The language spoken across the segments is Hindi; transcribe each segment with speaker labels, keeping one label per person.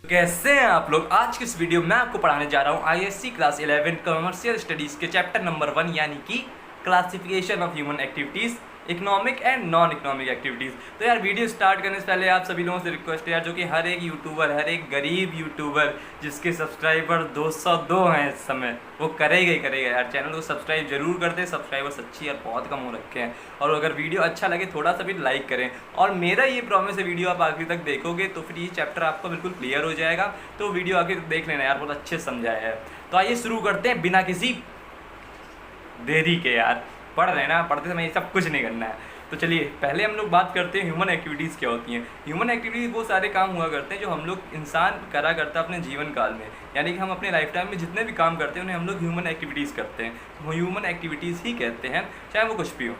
Speaker 1: कैसे हैं आप लोग। आज की इस वीडियो में आपको पढ़ाने जा रहा हूँ आईएससी क्लास 11 कमर्शियल स्टडीज़ के चैप्टर नंबर 1 यानी कि classification of human activities, economic and non economic activities. तो यार वीडियो स्टार्ट करने से पहले आप सभी लोगों से रिक्वेस्ट है यार, जो कि हर एक यूट्यूबर, हर एक गरीब यूट्यूबर जिसके सब्सक्राइबर 202 हैं इस समय, वो करेगा ही करेगा यार। चैनल को सब्सक्राइब जरूर कर दे, सब्सक्राइबर्स अच्छी यार बहुत कम हो रखे हैं। और अगर वीडियो अच्छा लगे थोड़ा सा भी लाइक करें। और मेरा ये प्रॉमिस है, वीडियो आप आखिर तक देखोगे तो फिर ये चैप्टर आपको बिल्कुल क्लियर हो जाएगा। तो वीडियो आखिर तक देख लेना यार, बहुत अच्छे समझाया है। तो आइए शुरू करते हैं बिना किसी देरी के। यार पढ़ रहे हैं ना, पढ़ते समय ये सब कुछ नहीं करना है। तो चलिए पहले हम लोग बात करते हैं ह्यूमन एक्टिविटीज़ क्या होती हैं। ह्यूमन एक्टिविटीज़ वो सारे काम हुआ करते हैं जो हम लोग इंसान करा करता है अपने जीवन काल में, यानी कि हम अपने लाइफ टाइम में जितने भी काम करते हैं उन्हें हम लोग ह्यूमन एक्टिविटीज़ करते हैं। वो ह्यूमन एक्टिविटीज़ ही कहते हैं, चाहे वो कुछ भी हो।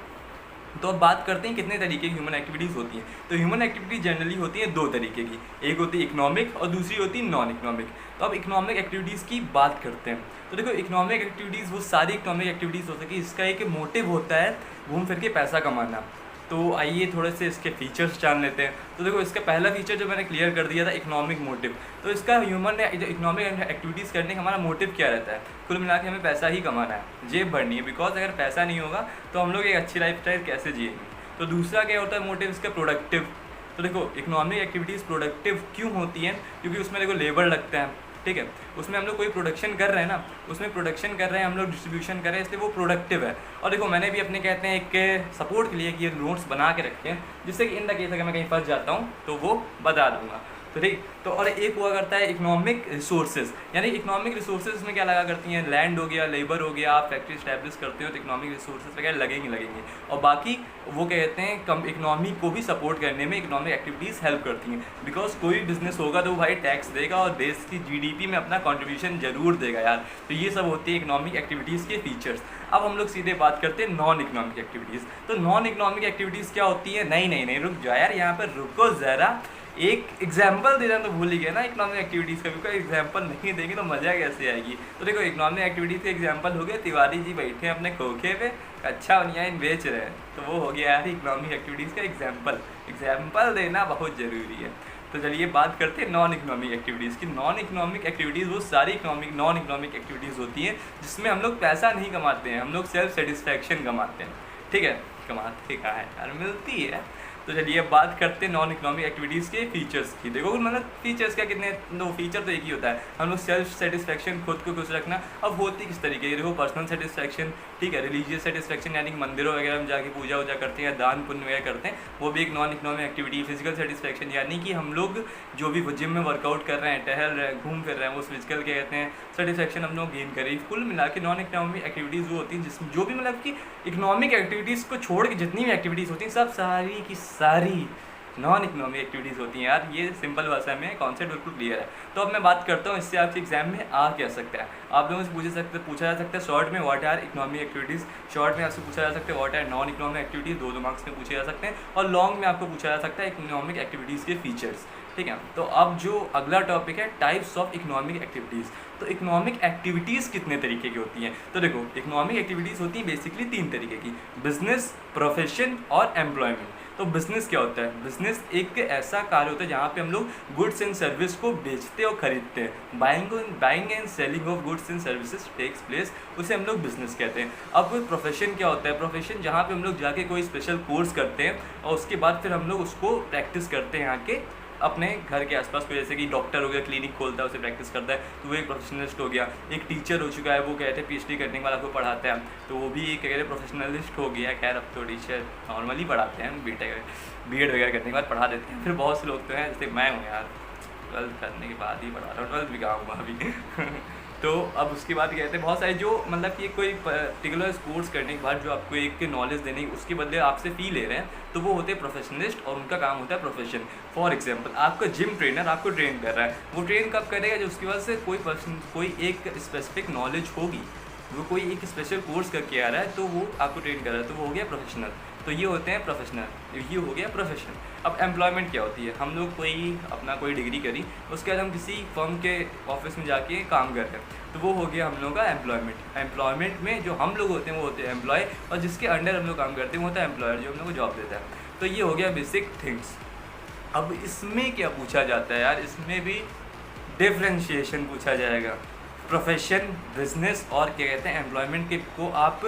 Speaker 1: तो अब बात करते हैं कितने तरीके की ह्यूमन एक्टिविटीज़ होती हैं। तो ह्यूमन एक्टिविटीज़ जनरली होती हैं दो तरीके की, एक होती है इकोनॉमिक और दूसरी होती है नॉन इकोनॉमिक। तो अब इकोनॉमिक एक्टिविटीज़ की बात करते हैं। तो देखो इकोनॉमिक एक्टिविटीज़ वो सारी इकोनॉमिक एक्टिविटीज़ हो सके इसका एक मोटिव होता है घूम फिर के पैसा कमाना। तो आइए थोड़े से इसके फीचर्स जान लेते हैं। तो देखो इसका पहला फीचर जो मैंने क्लियर कर दिया था, इकोनॉमिक मोटिव। तो इसका ह्यूमन इकोनॉमिक एक्टिविटीज़ करने का हमारा मोटिव क्या रहता है, कुल मिला के हमें पैसा ही कमाना है, जेब भरनी है। बिकॉज अगर पैसा नहीं होगा तो हम लोग एक अच्छी लाइफ स्टाइल कैसे जिएंगे। तो दूसरा क्या होता है मोटिव इसका, प्रोडक्टिव। तो देखो इकोनॉमिक एक्टिविटीज़ प्रोडक्टिव क्यों होती हैं, क्योंकि उसमें देखो लेबर लगता है, ठीक है। उसमें हम लोग कोई प्रोडक्शन कर रहे हैं ना, उसमें प्रोडक्शन कर रहे हैं हम लोग, डिस्ट्रीब्यूशन कर रहे हैं, इसलिए वो प्रोडक्टिव है। और देखो मैंने भी अपने कहते हैं एक सपोर्ट के लिए कि ये नोट्स बना के रखे हैं, जिससे कि इन द केस अगर मैं कहीं फंस जाता हूँ तो वो बता दूंगा। तो ठीक। तो और एक हुआ करता है इकोनॉमिक रिसोर्सेज, यानी इकोनॉमिक रिसोर्सेज में क्या लगा करती हैं, लैंड हो गया, लेबर हो गया, आप फैक्ट्री स्टैब्लिश करते हो तो इकोनॉमिक रिसोर्सेज वगैरह लगेंगे। और बाकी वो कहते हैं कम इकोनॉमी को भी सपोर्ट करने में इकोनॉमिक एक्टिविटीज़ हेल्प करती हैं। बिकॉज कोई भी बिजनेस होगा तो वो भाई टैक्स देगा और देश की जीडीपी में अपना कॉन्ट्रीब्यूशन जरूर देगा यार। तो ये सब होती है इकोनॉमिक एक्टिविटीज़ के फीचर्स। अब हम लोग सीधे बात करते हैं नॉन इकोनॉमिक एक्टिविटीज़। तो नॉन इकोनॉमिक एक्टिविटीज़ क्या होती है, नहीं रुक जाओ यार, यहाँ पर रुको ज़रा, एक एग्जाम्पल देना तो भूल ही गया ना इकोनॉमिक एक्टिविटीज़ का। बिकॉज एग्जाम्पल नहीं देंगे तो मज़ा कैसे आएगी। तो देखो इकोनॉमिक एक्टिविटीज़ के एग्जाम्पल हो गए, तिवारी जी बैठे हैं अपने खोखे पे, अच्छा ऑनियन बेच रहे हैं, तो वो हो गया यार इकोनॉमिक एक्टिविटीज़ का एग्जाम्पल देना बहुत ज़रूरी है। तो चलिए बात करते हैं नॉन इकोनॉमिक एक्टिविटीज़ की। नॉन इकोनॉमिक एक्टिविटीज़ वो सारी नॉन इकोनॉमिक एक्टिविटीज़ होती हैं जिसमें हम लोग पैसा नहीं कमाते हैं, हम लोग सेल्फ सेटिस्फैक्शन कमाते हैं, ठीक है। कमाते कहाँ है यार, मिलती है। तो चलिए अब बात करते हैं नॉन इकोनॉमिक एक्टिविटीज़ के फीचर्स की। देखो मतलब फीचर्स क्या, कितने दो फीचर तो एक ही होता है, हम लोग सेल्फ सेटिस्फैक्शन, खुद को खुश रखना। अब होती किस तरीके की, देखो पर्सनल सेटिस्फैक्शन, ठीक है, रिलीजियस सेटिस्फैक्शन यानी कि मंदिरों वगैरह में जाके पूजा वूजा करते हैं, दान पुण्य वगैरह करते हैं, वो भी एक non economic activity. Physical satisfaction यानी कि हम लोग जो भी जिम में वर्कआउट कर रहे हैं, टहल रहे हैं, घूम फिर रहे हैं, वो फिजिकल क्या कहते हैं, सेटिस्फैक्शन हम लोग गेन करें। कुल मिला के नॉन इकोनॉमिक एक्टिविटीज़ वो होती हैं जिसमें जो भी मतलब कि इकोनॉमिक एक्टिविटीज़ को छोड़ के जितनी भी एक्टिविटीज़ होती हैं सब सारी की सारी नॉन इकोनॉमिक एक्टिविटीज़ होती हैं यार। ये सिंपल भाषा में कॉन्सेप्ट बिल्कुल क्लियर है। तो अब मैं बात करता हूँ इससे आपके एग्जाम में आ क्या सकता है। आप लोगों से पूछा जा सकता है शॉर्ट में what are economic activities, short में आपसे पूछा जा सकता है what are non economic activities, दो मार्क्स में पूछे जा सकते हैं। और लॉन्ग में आपको पूछा जा सकता है इकोनॉमिक एक्टिविटीज़ के फीचर्स, ठीक है। तो अब जो अगला टॉपिक है टाइप्स ऑफ इकोनॉमिक एक्टिविटीज़। तो इकोनॉमिक एक्टिविटीज़ कितने तरीके की होती हैं, तो देखो इकोनॉमिक एक्टिविटीज़ होती हैं बेसिकली 3 तरीके की, बिजनेस, प्रोफेशन और एम्प्लॉयमेंट। तो बिजनेस क्या होता है, बिजनेस एक ऐसा कार्य होता है जहाँ पे हम लोग गुड्स एंड सर्विस को बेचते और खरीदते हैं। Buying and selling of goods and services takes place, उसे हम लोग बिजनेस कहते हैं। अब प्रोफेशन क्या होता है, प्रोफेशन जहाँ पे हम लोग जाके कोई स्पेशल कोर्स करते हैं और उसके बाद फिर हम लोग उसको प्रैक्टिस करते हैं यहाँ के अपने घर के आसपास। कोई जैसे कि डॉक्टर हो गया, क्लिनिक खोलता है, उसे प्रैक्टिस करता है, तो वो एक प्रोफेशनलिस्ट हो गया। एक टीचर हो चुका है, वो कहते हैं पीएचडी करने के बाद आपको पढ़ाता है, तो वो भी एक कहते प्रोफेशनलिस्ट हो गया। खैर अब तो टीचर नॉर्मली पढ़ाते हैं, बीएड वगैरह करने के बाद पढ़ा देते हैं। फिर बहुत से लोग तो हैं जैसे मैं हूँ यार, 12th करने के बाद ही पढ़ा रहा हूँ, 12th भी कहाँ हुआ अभी तो अब उसके बाद कहते हैं बहुत सारे जो मतलब कि कोई पर्टिकुलर कोर्स करने के बाद जो आपको एक नॉलेज देने उसके बदले आपसे फ़ी ले रहे हैं, तो वो होते हैं प्रोफेशनलिस्ट और उनका काम होता है प्रोफेशन। फॉर एग्जांपल आपका जिम ट्रेनर आपको ट्रेन कर रहा है, वो ट्रेन कब करेगा, जो उसकी वजह से कोई एक स्पेसिफिक नॉलेज होगी, वो कोई एक स्पेशल कोर्स करके आ रहा है तो वो आपको ट्रेन कर रहा है, तो वो हो गया प्रोफेशनल। तो ये होते हैं प्रोफेशनल, ये हो गया प्रोफेशन। अब एम्प्लॉयमेंट क्या होती है, हम लोग कोई डिग्री करी, उसके बाद हम किसी फर्म के ऑफिस में जाके काम कर रहे हैं, तो वो हो गया हम लोग का एम्प्लॉयमेंट। एम्प्लॉयमेंट में जो हम लोग होते हैं वो होते हैं एम्प्लॉय, और जिसके अंडर हम लोग काम करते हैं वो होता है एम्प्लॉयर, जो हम लोग को जॉब देता है। तो ये हो गया बेसिक थिंग्स। अब इसमें क्या पूछा जाता है यार, इसमें भी डिफरेंशिएशन पूछा जाएगा। प्रोफेशन, बिजनेस और क्या कहते हैं एम्प्लॉयमेंट के को आप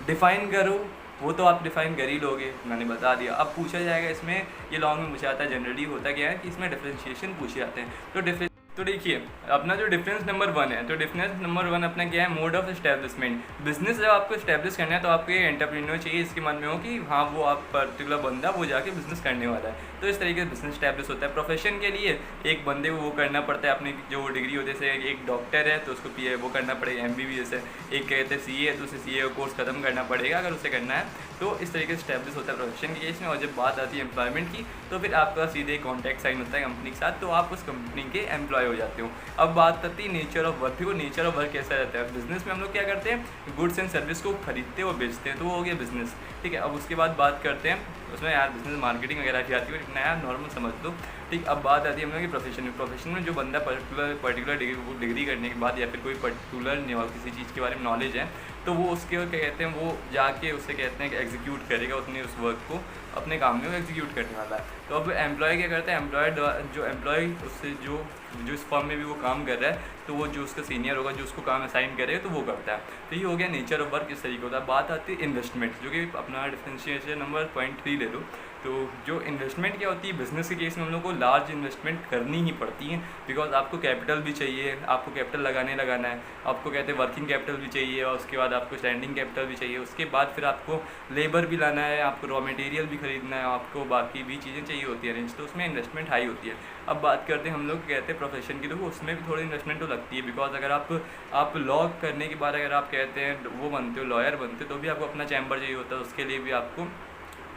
Speaker 1: डिफ़ाइन करो, वो तो आप डिफ़ाइन कर ही लोगे, मैंने बता दिया। अब पूछा जाएगा इसमें, ये लॉन्ग में पूछा जाता है, जनरली होता क्या है कि इसमें डिफरेंशिएशन पूछे जाते हैं। तो देखिए अपना जो डिफरेंस नंबर 1 है, तो डिफरेंस नंबर 1 अपना क्या है, मोड ऑफ एस्टेब्लिशमेंट। बिजनेस जब आपको एस्टेब्लिश करना है तो आपको ये एंटरप्रेन्योर चाहिए, इसके मन में हो कि हाँ वो आप पर्टिकुलर बंदा वो जाके बिजनेस करने वाला है, तो इस तरीके से बिजनेस एस्टेब्लिश होता है। प्रोफेशन के लिए एक बंदे को वो करना पड़ता है, अपनी जो डिग्री होती है, जैसे एक डॉक्टर है तो उसको वो करना पड़ेगा MBBS है, एक कहते हैं CA है तो उसे CA का कोर्स खत्म करना पड़ेगा अगर उसे करना है, तो इस तरीके से एस्टेब्लिश होता है प्रोफेशन के केस में। और जब बात आती है एम्प्लॉयमेंट की तो फिर आपका सीधे कॉन्टैक्ट साइन होता है कंपनी के साथ, तो आप उस कंपनी के एम्प्लॉय हो जाते हो। अब बात आती है नेचर ऑफ वर्क। वो नेचर ऑफ वर्क कैसा रहता है, बिजनेस में हम लोग क्या करते हैं, गुड्स एंड सर्विस को खरीदते हैं और बेचते हैं, तो वो हो गया बिजनेस, ठीक है। अब उसके बाद बात करते हैं उसमें यार बिजनेस मार्केटिंग वगैरह की आती है, नया नॉर्मल समझ लो, ठीक। अब बात आती है हम लोग की प्रोफेशन में जो बंदा पर्टिकुलर डिग्री करने के बाद या फिर कोई पर्टिकुलर किसी चीज़ के बारे में नॉलेज है, तो वो उसके क्या कहते हैं वो जाके उससे कहते हैं कि एग्जीक्यूट करेगा, उसने उस वर्क को अपने काम में वो एग्जीक्यूट करने वाला है। तो अब एम्प्लॉय क्या करता है, जो एम्प्लॉय उससे जो इस फर्म में भी वो काम कर रहा है, तो वो जो उसका सीनियर होगा जो उसको काम असाइन करेगा तो वो करता है। तो ये हो गया नेचर ऑफ वर्क, इस तरीके होता है। बात आती है इन्वेस्टमेंट, जो कि अपना डिफरेंशिएशन नंबर 0.3 ले लो। तो जो इन्वेस्टमेंट क्या होती है, बिजनेस के केस में हम लोग को लार्ज इन्वेस्टमेंट करनी ही पड़ती है, बिकॉज आपको कैपिटल भी चाहिए, आपको कैपिटल लगाना है, आपको कहते हैं वर्किंग कैपिटल भी चाहिए, और उसके बाद आपको स्टैंडिंग कैपिटल भी चाहिए, उसके बाद फिर आपको लेबर भी लाना है, आपको रॉ मटेरियल भी खरीदना है, आपको बाकी भी चीज़ें चाहिए होती है रेंज, तो उसमें इन्वेस्टमेंट हाई होती है। अब बात करते हैं हम लोग कहते हैं प्रोफेशन की, तो उसमें भी थोड़ी इन्वेस्टमेंट तो लगती है, बिकॉज अगर आप लॉ करने के बाद अगर आप कहते हैं वो बनते हो, लॉयर बनते हो, तो भी आपको अपना चैम्बर चाहिए होता है, उसके लिए भी आपको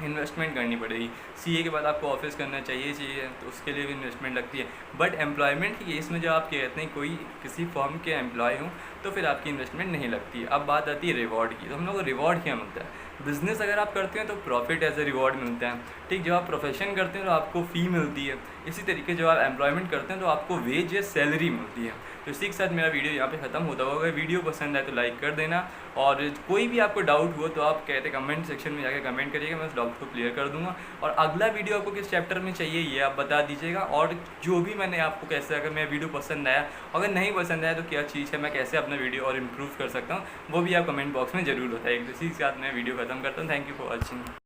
Speaker 1: इन्वेस्टमेंट करनी पड़ेगी। CA के बाद आपको ऑफिस करना चाहिए, तो उसके लिए भी इन्वेस्टमेंट लगती है। बट एम्प्लॉयमेंट के केस में जब आप कहते हैं कोई किसी फर्म के एम्प्लॉय हो, तो फिर आपकी इन्वेस्टमेंट नहीं लगती है। अब बात आती है रिवॉर्ड की, तो हम लोग को रिवॉर्ड क्या मिलता है, बिजनेस अगर आप करते हैं तो प्रॉफिट एज ए रिवॉर्ड मिलता है, ठीक। जब आप प्रोफेशन करते हैं तो आपको फ़ी मिलती है, इसी तरीके जब आप एम्प्लॉयमेंट करते हैं तो आपको वेज या सैलरी मिलती है। तो इसी के साथ मेरा वीडियो यहाँ पे ख़त्म होता होगा। वीडियो पसंद आए तो लाइक कर देना, और कोई भी आपको डाउट हो तो आप कहते कमेंट सेक्शन में जाकर कमेंट करिएगा, मैं उस डाउट को क्लियर कर दूंगा। और अगला वीडियो आपको किस चैप्टर में चाहिए ये आप बता दीजिएगा, और जो भी मैंने आपको कैसे, अगर मेरा वीडियो पसंद आया, अगर नहीं पसंद आया तो क्या चीज़ है, मैं कैसे अपना वीडियो और इम्प्रूव कर सकता हूँ, वो भी आप कमेंट बॉक्स में ज़रूर बताइए। इसी के साथ मैं वीडियो ख़त्म करता हूँ। Thank you for watching.